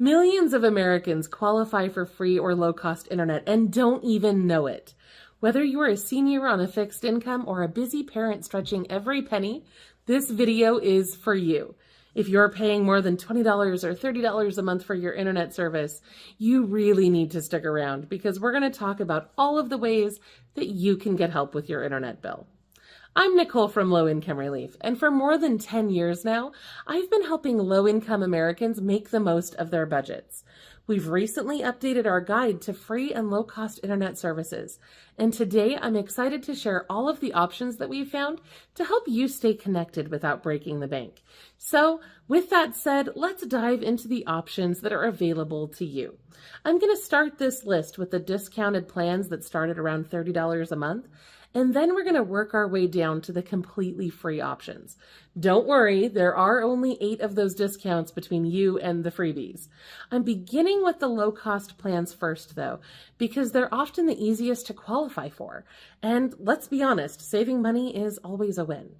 Millions of Americans qualify for free or low-cost internet and don't even know it. Whether you're a senior on a fixed income or a busy parent stretching every penny, this video is for you. If you're paying more than $20 or $30 a month for your internet service, you really need to stick around because we're going to talk about all of the ways that you can get help with your internet bill. I'm Nicole from Low Income Relief, and for more than 10 years now, I've been helping low-income Americans make the most of their budgets. We've recently updated our guide to free and low-cost internet services, and today I'm excited to share all of the options that we've found to help you stay connected without breaking the bank. So, with that said, let's dive into the options that are available to you. I'm going to start this list with the discounted plans that start at around $30 a month, and then we're going to work our way down to the completely free options. Don't worry, there are only 8 of those discounts between you and the freebies. I'm beginning with the low-cost plans first, though, because they're often the easiest to qualify for. And let's be honest, saving money is always a win.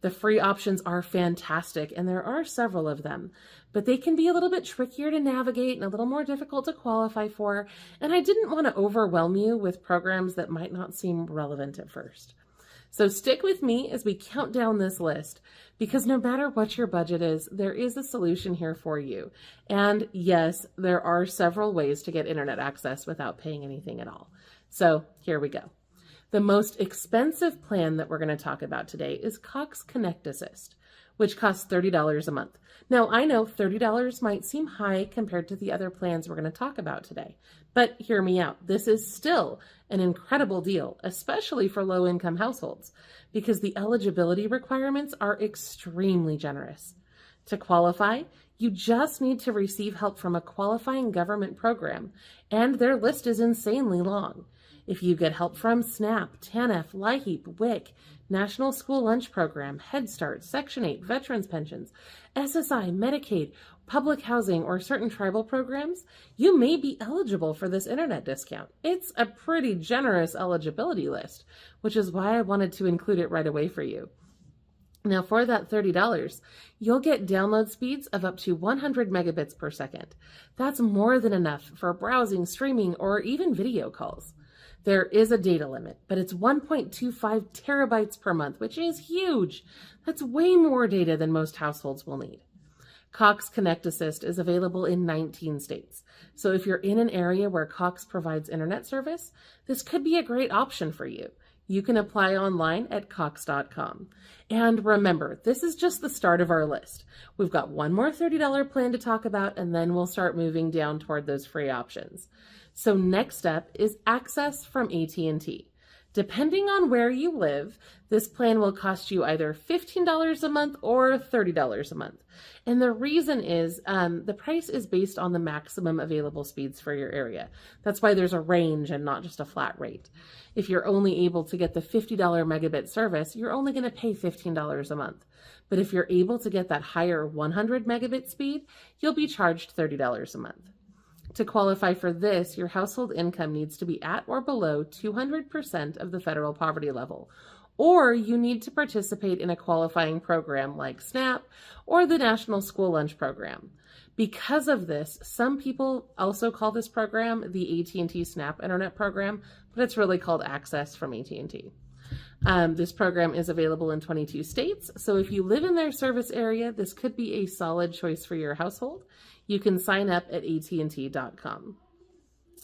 The free options are fantastic, and there are several of them, but they can be a little bit trickier to navigate and a little more difficult to qualify for, and I didn't want to overwhelm you with programs that might not seem relevant at first. So stick with me as we count down this list, because no matter what your budget is, there is a solution here for you. And yes, there are several ways to get internet access without paying anything at all. So here we go. The most expensive plan that we're going to talk about today is Cox Connect Assist, which costs $30 a month. Now, I know $30 might seem high compared to the other plans we're going to talk about today, but hear me out. This is still an incredible deal, especially for low-income households, because the eligibility requirements are extremely generous. To qualify, you just need to receive help from a qualifying government program, and their list is insanely long. If you get help from SNAP, TANF, LIHEAP, WIC, National School Lunch Program, Head Start, Section 8, Veterans Pensions, SSI, Medicaid, public housing, or certain tribal programs, you may be eligible for this internet discount. It's a pretty generous eligibility list, which is why I wanted to include it right away for you. Now, for that $30, you'll get download speeds of up to 100 megabits per second. That's more than enough for browsing, streaming, or even video calls. There is a data limit, but it's 1.25 terabytes per month, which is huge. That's way more data than most households will need. Cox Connect Assist is available in 19 states. So if you're in an area where Cox provides internet service, this could be a great option for you. You can apply online at cox.com. And remember, this is just the start of our list. We've got one more $30 plan to talk about, and then we'll start moving down toward those free options. So next up is access from AT&T. Depending on where you live, this plan will cost you either $15 a month or $30 a month. And the reason is the price is based on the maximum available speeds for your area. That's why there's a range and not just a flat rate. If you're only able to get the $50 megabit service, you're only going to pay $15 a month. But if you're able to get that higher 100 megabit speed, you'll be charged $30 a month. To qualify for this, your household income needs to be at or below 200% of the federal poverty level, or you need to participate in a qualifying program like SNAP or the National School Lunch Program. Because of this, some people also call this program the AT&T SNAP Internet Program, but it's really called Access from AT&T. This program is available in 22 states, so if you live in their service area, this could be a solid choice for your household. You can sign up at at&t.com.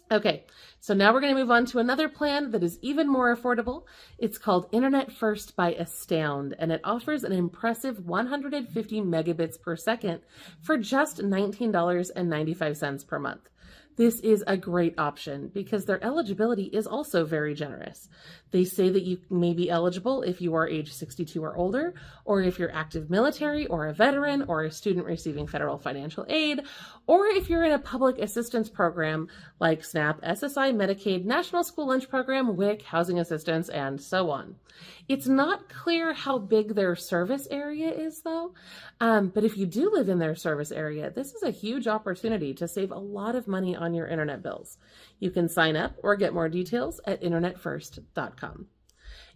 Okay, so now we're going to move on to another plan that is even more affordable. It's called Internet First by Astound, and it offers an impressive 150 megabits per second for just $19.95 per month. This is a great option because their eligibility is also very generous. They say that you may be eligible if you are age 62 or older, or if you're active military or a veteran or a student receiving federal financial aid, or if you're in a public assistance program like SNAP, SSI, Medicaid, National School Lunch Program, WIC, housing assistance, and so on. It's not clear how big their service area is, though, but if you do live in their service area, this is a huge opportunity to save a lot of money on your internet bills. You can sign up or get more details at internetfirst.com.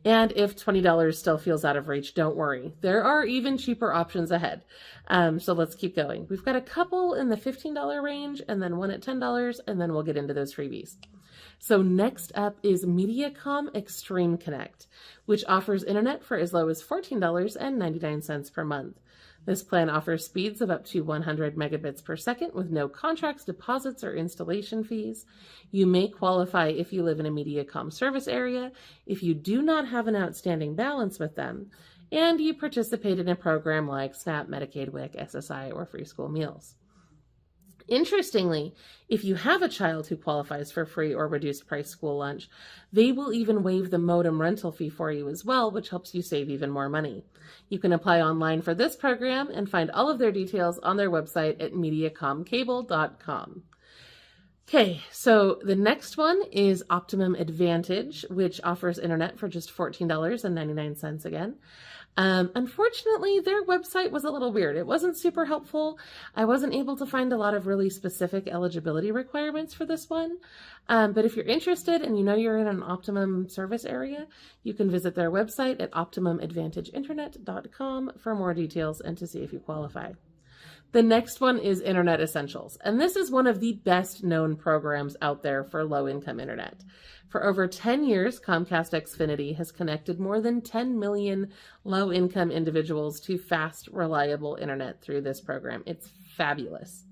And if $20 still feels out of reach, don't worry. There are even cheaper options ahead. So let's keep going. We've got a couple in the $15 range and then one at $10, and then we'll get into those freebies. So next up is Mediacom Extreme Connect, which offers internet for as low as $14.99 per month. This plan offers speeds of up to 100 megabits per second with no contracts, deposits, or installation fees. You may qualify if you live in a Mediacom service area, if you do not have an outstanding balance with them, and you participate in a program like SNAP, Medicaid, WIC, SSI, or free school meals. Interestingly, if you have a child who qualifies for free or reduced price school lunch, they will even waive the modem rental fee for you as well, which helps you save even more money. You can apply online for this program and find all of their details on their website at MediacomCable.com. Okay, so the next one is Optimum Advantage, which offers internet for just $14.99 again. Unfortunately, their website was a little weird. It wasn't super helpful. I wasn't able to find a lot of really specific eligibility requirements for this one. But if you're interested and you know you're in an Optimum service area, you can visit their website at optimumadvantageinternet.com for more details and to see if you qualify. The next one is Internet Essentials, and this is one of the best known programs out there for low-income internet. For over 10 years, Comcast Xfinity has connected more than 10 million low-income individuals to fast, reliable internet through this program. It's fabulous.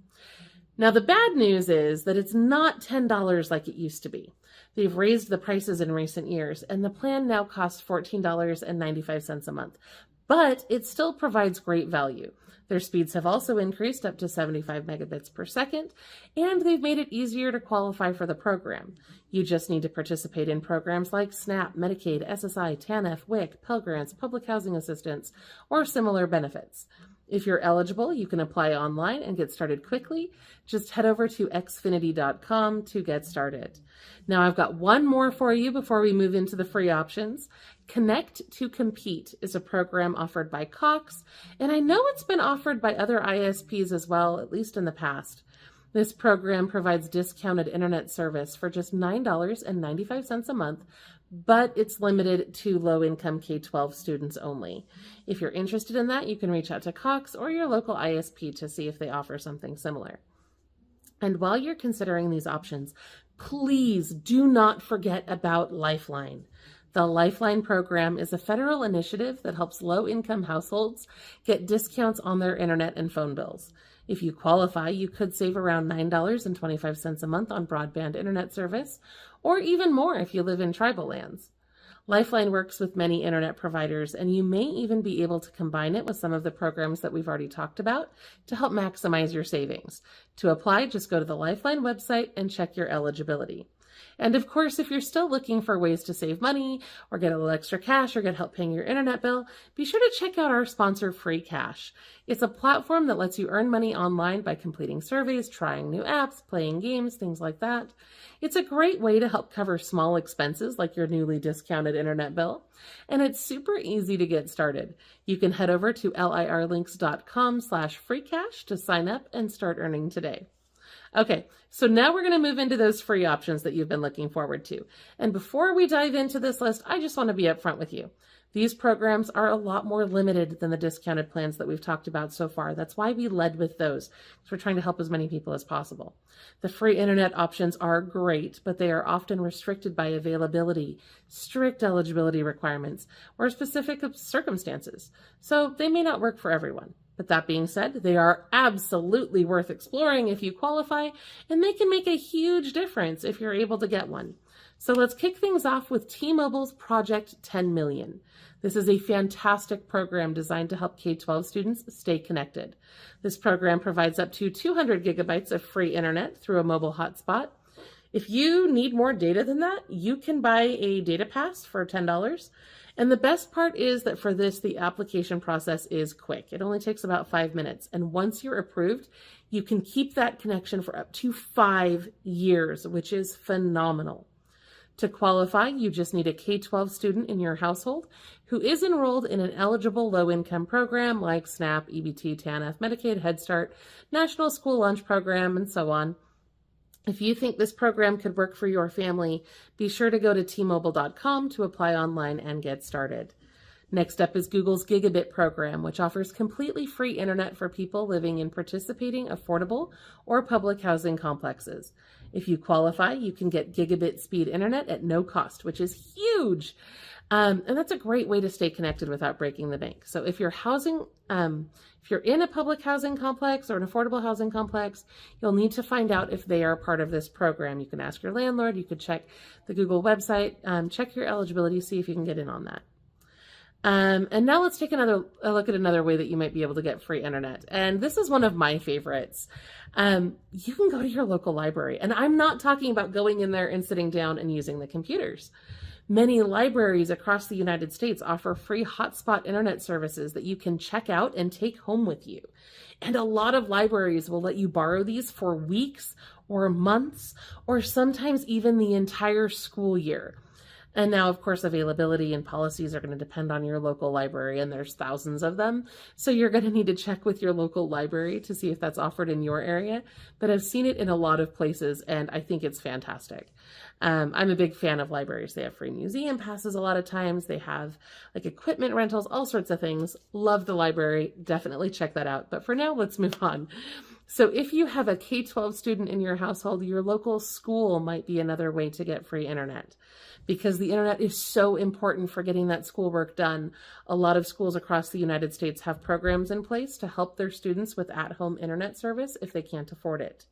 Now, the bad news is that it's not $10 like it used to be. They've raised the prices in recent years, and the plan now costs $14.95 a month, but it still provides great value. Their speeds have also increased up to 75 megabits per second, and they've made it easier to qualify for the program. You just need to participate in programs like SNAP, Medicaid, SSI, TANF, WIC, Pell Grants, Public Housing Assistance, or similar benefits. If you're eligible, you can apply online and get started quickly. Just head over to xfinity.com to get started. Now I've got one more for you before we move into the free options. Connect to Compete is a program offered by Cox, and I know it's been offered by other ISPs as well, at least in the past. This program provides discounted internet service for just $9.95 a month, but it's limited to low-income K-12 students only. If you're interested in that, you can reach out to Cox or your local ISP to see if they offer something similar. And while you're considering these options, please do not forget about Lifeline. The Lifeline program is a federal initiative that helps low-income households get discounts on their internet and phone bills. If you qualify, you could save around $9.25 a month on broadband internet service, or even more if you live in tribal lands. Lifeline works with many internet providers, and you may even be able to combine it with some of the programs that we've already talked about to help maximize your savings. To apply, just go to the Lifeline website and check your eligibility. And of course, if you're still looking for ways to save money or get a little extra cash or get help paying your internet bill, be sure to check out our sponsor, Free Cash. It's a platform that lets you earn money online by completing surveys, trying new apps, playing games, things like that. It's a great way to help cover small expenses like your newly discounted internet bill. And it's super easy to get started. You can head over to lirlinks.com/freecash to sign up and start earning today. Okay, so now we're going to move into those free options that you've been looking forward to. And before we dive into this list, I just want to be upfront with you. These programs are a lot more limited than the discounted plans that we've talked about so far. That's why we led with those, because we're trying to help as many people as possible. The free internet options are great, but they are often restricted by availability, strict eligibility requirements, or specific circumstances. So they may not work for everyone. But that being said, they are absolutely worth exploring if you qualify, and they can make a huge difference if you're able to get one. So let's kick things off with T-Mobile's Project 10 Million. This is a fantastic program designed to help K-12 students stay connected. This program provides up to 200 gigabytes of free internet through a mobile hotspot. If you need more data than that, you can buy a data pass for $10. And the best part is that for this, the application process is quick. It only takes about 5 minutes. And once you're approved, you can keep that connection for up to 5 years, which is phenomenal. To qualify, you just need a K-12 student in your household who is enrolled in an eligible low-income program like SNAP, EBT, TANF, Medicaid, Head Start, National School Lunch Program, and so on. If you think this program could work for your family, be sure to go to tmobile.com to apply online and get started. Next up is Google's Gigabit program, which offers completely free internet for people living in participating affordable or public housing complexes. If you qualify, you can get gigabit speed internet at no cost, which is huge. And that's a great way to stay connected without breaking the bank. So if you're if you're in a public housing complex or an affordable housing complex, you'll need to find out if they are part of this program. You can ask your landlord, you could check the Google website, check your eligibility, see if you can get in on that. And now let's take a look at another way that you might be able to get free internet. And this is one of my favorites. You can go to your local library, and I'm not talking about going in there and sitting down and using the computers. Many libraries across the United States offer free hotspot internet services that you can check out and take home with you. And a lot of libraries will let you borrow these for weeks or months, or sometimes even the entire school year. And now, of course, availability and policies are going to depend on your local library, and there's thousands of them. So you're going to need to check with your local library to see if that's offered in your area. But I've seen it in a lot of places, and I think it's fantastic. I'm a big fan of libraries. They have free museum passes a lot of times. They have like equipment rentals, all sorts of things. Love the library. Definitely check that out. But for now, let's move on. So if you have a K-12 student in your household, your local school might be another way to get free internet, because the internet is so important for getting that schoolwork done. A lot of schools across the United States have programs in place to help their students with at-home internet service if they can't afford it.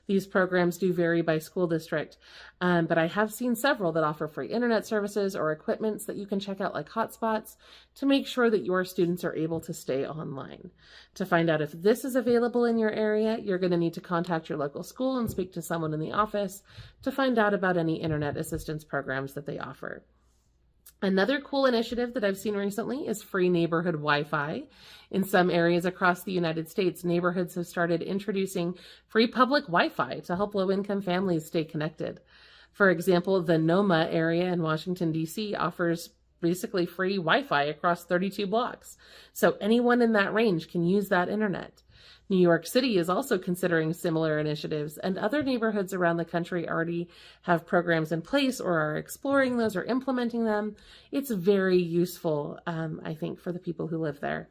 These programs do vary by school district, but I have seen several that offer free internet services or equipments that you can check out, like hotspots, to make sure that your students are able to stay online. To find out if this is available in your area, you're going to need to contact your local school and speak to someone in the office to find out about any internet assistance programs that they offer. Another cool initiative that I've seen recently is free neighborhood Wi-Fi. In some areas across the United States, neighborhoods have started introducing free public Wi-Fi to help low-income families stay connected. For example, the Noma area in Washington, D.C. offers basically free Wi-Fi across 32 blocks. So anyone in that range can use that internet. New York City is also considering similar initiatives, and other neighborhoods around the country already have programs in place or are exploring those or implementing them. It's very useful, I think, for the people who live there.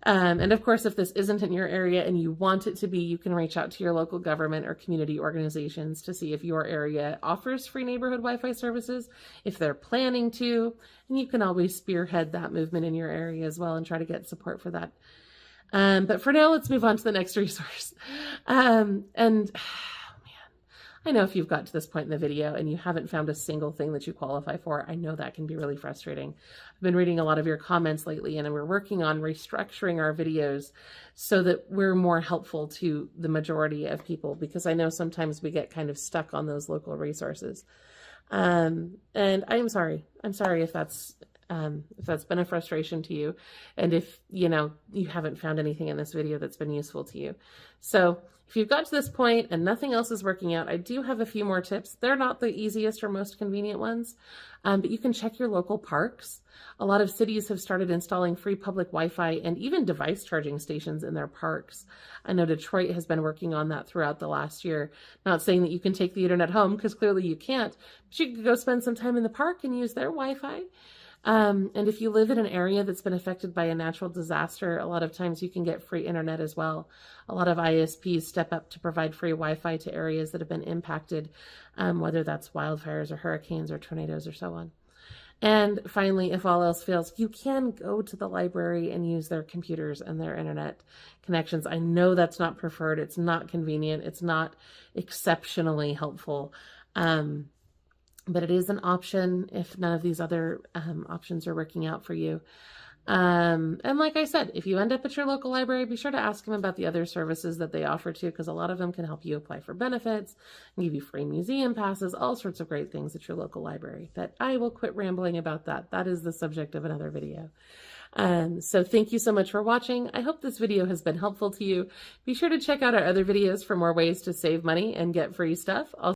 And of course, if this isn't in your area and you want it to be, you can reach out to your local government or community organizations to see if your area offers free neighborhood Wi-Fi services, if they're planning to, and you can always spearhead that movement in your area as well and try to get support for that. But for now, let's move on to the next resource. I know if you've got to this point in the video and you haven't found a single thing that you qualify for, I know that can be really frustrating. I've been reading a lot of your comments lately, and we're working on restructuring our videos so that we're more helpful to the majority of people, because I know sometimes we get kind of stuck on those local resources. And I'm sorry. I'm sorry if that's been a frustration to you, and if you haven't found anything in this video that's been useful to you. So if you've got to this point and nothing else is working out, I do have a few more tips. They're not the easiest or most convenient ones, but you can check your local parks. A lot of cities have started installing free public Wi-Fi and even device charging stations in their parks. I know Detroit has been working on that throughout the last year. Not saying that you can take the internet home, because clearly you can't, but you can go spend some time in the park and use their Wi-Fi. And if you live in an area that's been affected by a natural disaster, a lot of times you can get free internet as well. A lot of ISPs step up to provide free Wi-Fi to areas that have been impacted, whether that's wildfires or hurricanes or tornadoes or so on. And finally, if all else fails, you can go to the library and use their computers and their internet connections. I know that's not preferred. It's not convenient. It's not exceptionally helpful. But it is an option if none of these other options are working out for you. And like I said, if you end up at your local library, be sure to ask them about the other services that they offer too, because a lot of them can help you apply for benefits and give you free museum passes, all sorts of great things at your local library. But I will quit rambling about that. That is the subject of another video. So thank you so much for watching. I hope this video has been helpful to you. Be sure to check out our other videos for more ways to save money and get free stuff.